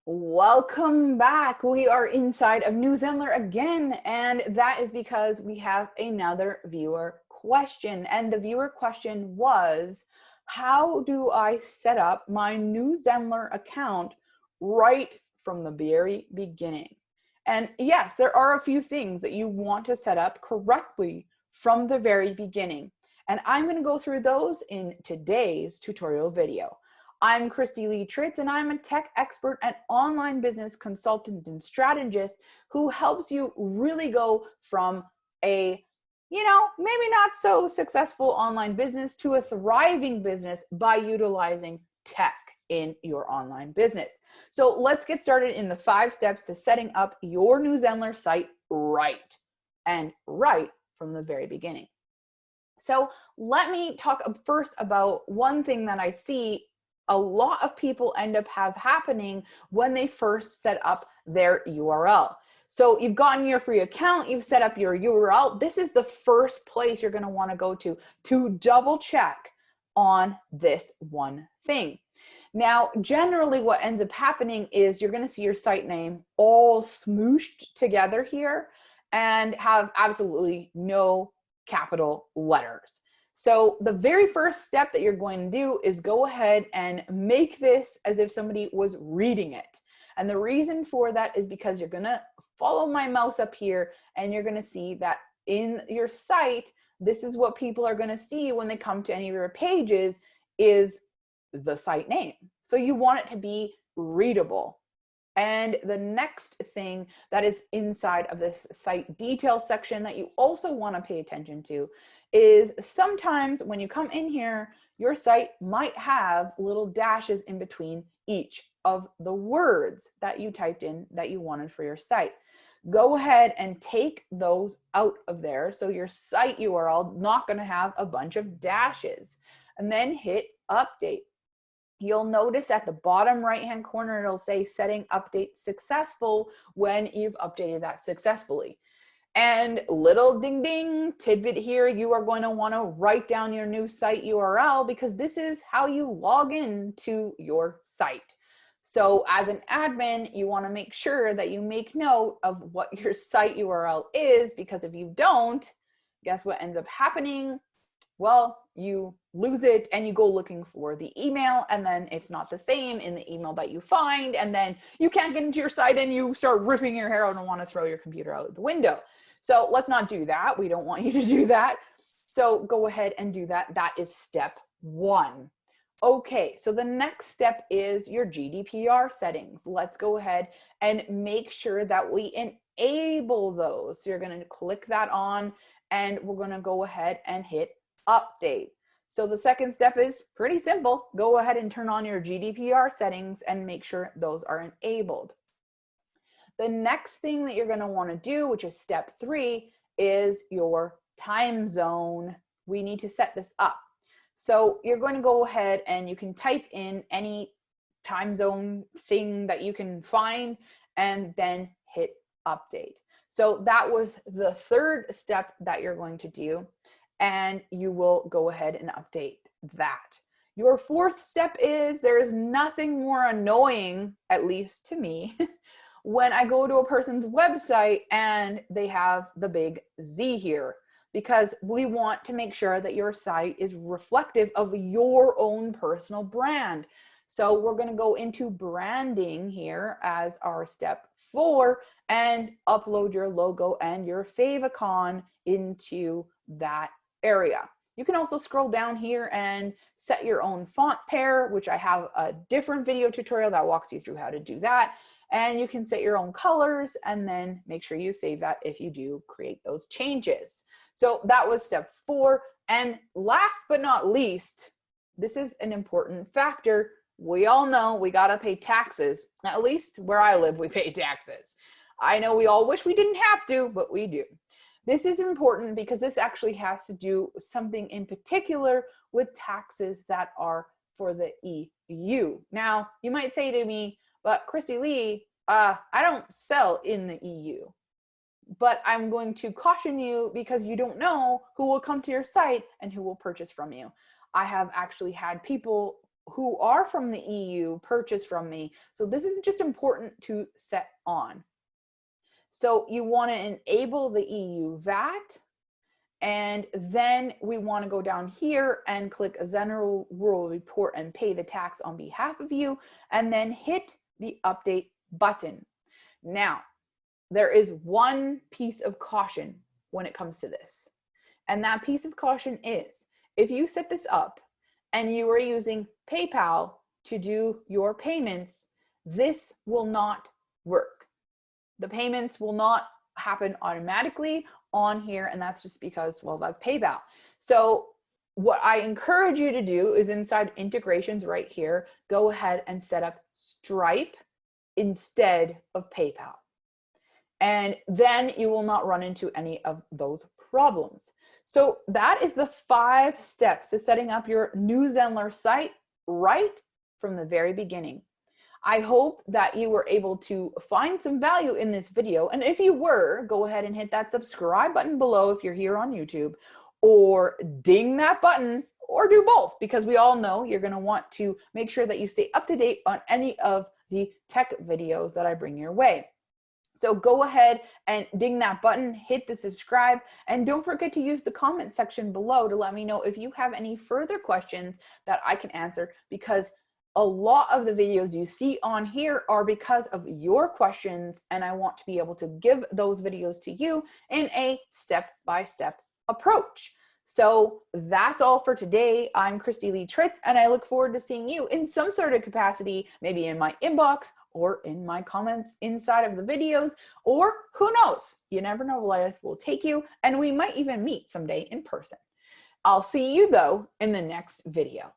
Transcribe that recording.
Welcome back. We are inside of New Zenler again, and that is because we have another viewer question. And the viewer question was, how do I set up my New Zenler account right from the very beginning? And yes, there are a few things that you want to set up correctly from the very beginning. And I'm going to go through those in today's tutorial video. I'm Kristy-Lea, and I'm a tech expert and online business consultant and strategist who helps you really go from a, maybe not so successful online business to a thriving business by utilizing tech in your online business. So let's get started in the 5 steps to setting up your New Zenler site right from the very beginning. So let me talk first about one thing that I see a lot of people end up happening when they first set up their URL. So you've gotten your free account, you've set up your URL. This is the first place you're going to want to go to double check on this one thing. Now, generally what ends up happening is you're going to see your site name all smooshed together here and have absolutely no capital letters. So the very first step that you're going to do is go ahead and make this as if somebody was reading it. And the reason for that is because you're going to follow my mouse up here and you're going to see that in your site, this is what people are going to see when they come to any of your pages is the site name. So you want it to be readable. And the next thing that is inside of this site details section that you also want to pay attention to is sometimes when you come in here, your site might have little dashes in between each of the words that you typed in that you wanted for your site. Go ahead and take those out of there. So your site URL not going to have a bunch of dashes, and then hit update. You'll notice at the bottom right-hand corner, it'll say setting update successful when you've updated that successfully. And little ding ding tidbit here, you are going to want to write down your new site URL because this is how you log in to your site. So as an admin, you want to make sure that you make note of what your site URL is, because if you don't, guess what ends up happening? Well, you lose it and you go looking for the email, and then it's not the same in the email that you find, and then you can't get into your site and you start ripping your hair out and want to throw your computer out the window. So let's not do that. We don't want you to do that. So go ahead and do that. That is step 1. Okay, so the next step is your GDPR settings. Let's go ahead and make sure that we enable those. So you're going to click that on, and we're going to go ahead and hit update. So the second step is pretty simple. Go ahead and turn on your GDPR settings and make sure those are enabled. The next thing that you're going to want to do, which is step 3, is your time zone. We need to set this up. So you're going to go ahead and you can type in any time zone thing that you can find and then hit update. So that was the third step that you're going to do, and you will go ahead and update that. Your fourth step is there is nothing more annoying, at least to me, when I go to a person's website and they have the big Z here, because we want to make sure that your site is reflective of your own personal brand. So we're going to go into branding here as our step 4 and upload your logo and your favicon into that area. You can also scroll down here and set your own font pair, which I have a different video tutorial that walks you through how to do that. And you can set your own colors and then make sure you save that if you do create those changes. So that was step 4. And last but not least, this is an important factor. We all know we got to pay taxes. At least where I live, we pay taxes. I know we all wish we didn't have to, but we do. This is important because this actually has to do something in particular with taxes that are for the EU. Now, you might say to me, but Kristy-Lea, I don't sell in the EU. But I'm going to caution you because you don't know who will come to your site and who will purchase from you. I have actually had people who are from the EU purchase from me. So this is just important to set on. So you want to enable the EU VAT, and then we want to go down here and click Zenler Rule Report and pay the tax on behalf of you, and then hit the update button. Now, there is one piece of caution when it comes to this. And that piece of caution is, if you set this up and you are using PayPal to do your payments, this will not work. The payments will not happen automatically on here, and that's just because, well, that's PayPal. So what I encourage you to do is inside integrations right here, go ahead and set up Stripe instead of PayPal. And then you will not run into any of those problems. So that is the 5 steps to setting up your new Zenler site right from the very beginning. I hope that you were able to find some value in this video. And if you were, go ahead and hit that subscribe button below if you're here on YouTube, or ding that button, or do both, because we all know you're going to want to make sure that you stay up to date on any of the tech videos that I bring your way. So go ahead and ding that button, hit the subscribe, and don't forget to use the comment section below to let me know if you have any further questions that I can answer, because a lot of the videos you see on here are because of your questions, and I want to be able to give those videos to you in a step-by-step approach. So that's all for today. I'm Kristy-Lea, and I look forward to seeing you in some sort of capacity, maybe in my inbox or in my comments inside of the videos, or who knows, you never know where life will take you, and we might even meet someday in person. I'll see you though in the next video.